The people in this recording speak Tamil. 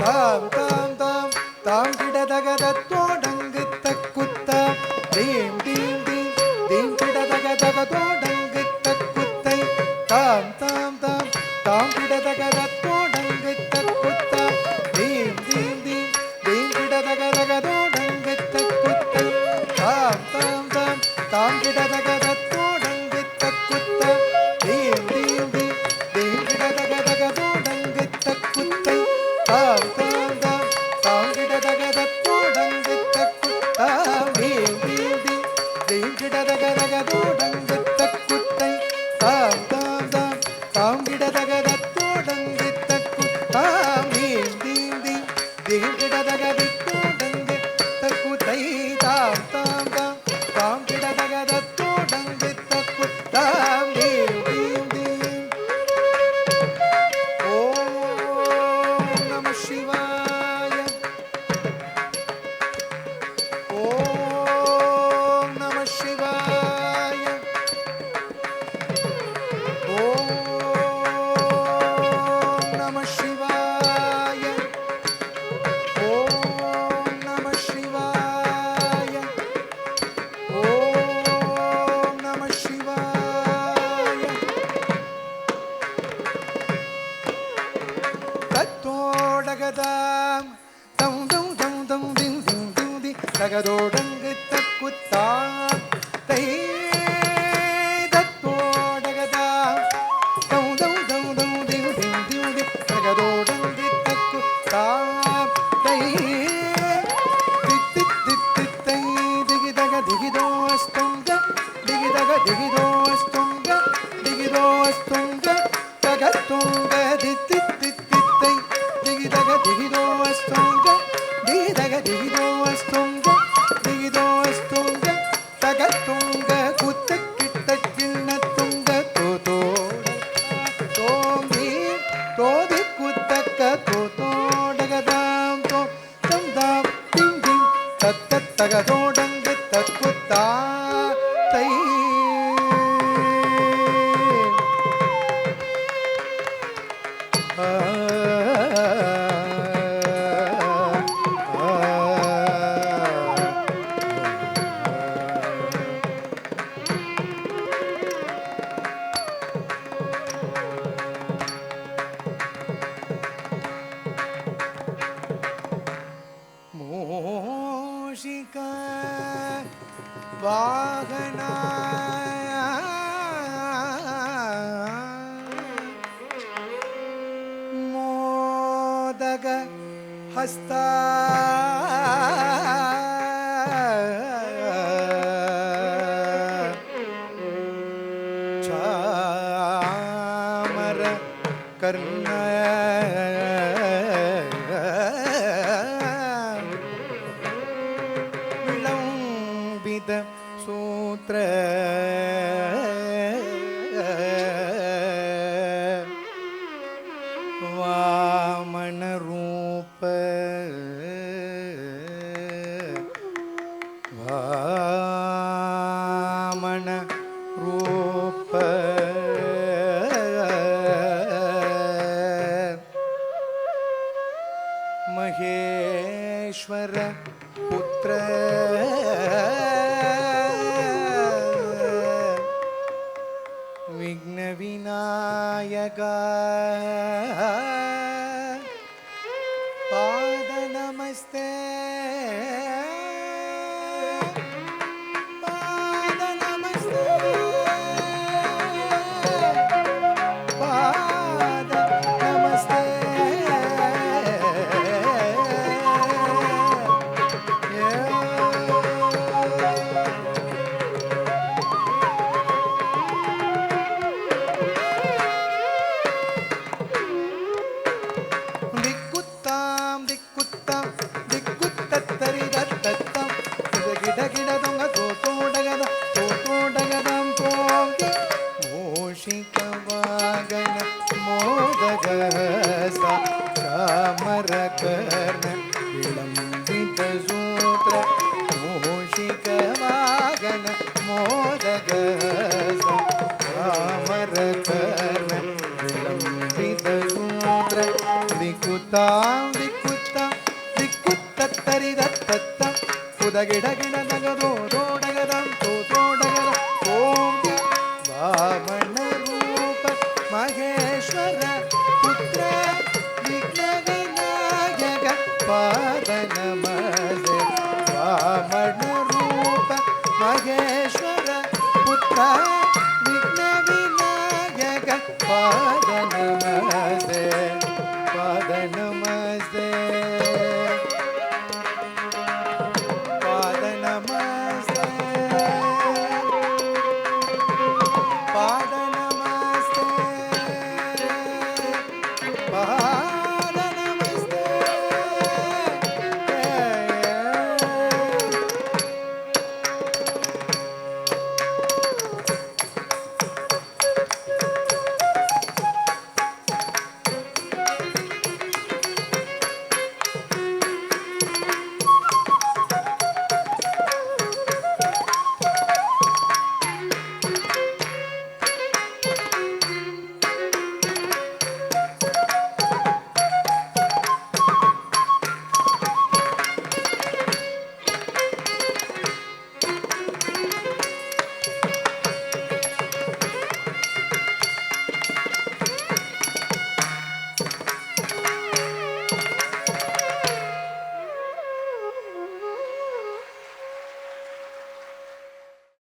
தாம் தாம் தாம் தாம் கிடதகதத்தோடங்கு தக்குத்த தீம் தீம் தீம் தீம் கிடதகதகதோடங்கு தக்குத்தை தாம் தாம் தாம் தாம் கிடதகதத்தோடங்கு தக்குத்த தீம் தீம் தீம் தீம் கிடதகதகதோடங்கு தக்குத்தை தாம் தாம் தாம் தாம் கிடதகதத்தோடங்கு தக்குத்த தீம் தீம் தீம் தீம் கிடதகதகதோடங்கு தக்குத்தை தாம் தாம் தாம் தாம் கிடதகதத்தோடங்கு தக்குத்தா தீம் தீம் தீம் தீம் கிடதகதகதோடங்கு தக்குத்தை தாம் தாம் தாம் தாம் கிடதகதத்தோடங்கு தக்குத்தா தீம் தீம் தீம் தீம் கிடதகதத்தோடங்கு தக்குத்தை தாம் தாம் தாம் தாம் கிடதகதத்தோடங்கு தக்குத்தா தீம் தீம் தீம். ஓம் நம சிவாய. ஓம் நம சிவாய. ஓம் நம சிவாய. ஓம் நம சிவாய. ஓம் நம சிவாய. தத்தோடகதாம் தம் தம் தம் தம் திம் திம் திம் தி தகதோடங்கு தக்குத்தாம் தை தத்தோடகதாம் தம் தம் தம் தம் திம் திம் திம் தி தகதோடங்கு தக்குத்தாம் தை தித்தி தித்தி தை திகிதக திகிதோஸ்துங்க திகிதக திகிதோஸ்துங்க திகிதோஸ்துங்க தகத்துங்க தித்தி தித்தி தை திகிதக திகிதோஸ்துங்க திகிதக திகிதோஸ்துங்க திகிதோஸ்துங்க தகத்துங்க குத்து கிட்ட கிண்ணத்துங்க தோதோட தோம்பி தோதி குத்தக்க தோதோடகதாம் தோ தம் தாம் திம் திம் தத்தத்தகதோடங்கு தக்குத்தா தை. மூஷிகா வாகனா மோதக ஹஸ்தா சாமர கர்ண விளம்பித சூத்ர வாமன ரூப வாமன ரூப மகேஸ்வர புத்திர விக்ன விநாயகா பாத நமஸ்தே பாத நமஸ்தே பாத நமஸ்தே. திக்குத்தாம் திக்குத்தாம் திக்குத்தத்தரி தத்தத்தம் கிட கிட தொங்க தோட்டோடகத தோட்டோடகதம் போங்கி மூஷிக வாகன மோதக சாமர கர்ண விளம்பித சூத்ர மூஷிக வாகன மோதக சாமர கர்ண விளம்பித சூத்ர திக்குத்தாம் திக்குச்ச உதகிடகிட தகதோ தோடகதம் தோடகதம் ஓம் வாமன ரூப மகேஸ்வர புத்திர விக்ன விநாயக பாத நமஸ்தே வாமன ரூப மகேஸ்வர புத்திர விக்ன விநாயக பாத நமஸ்தே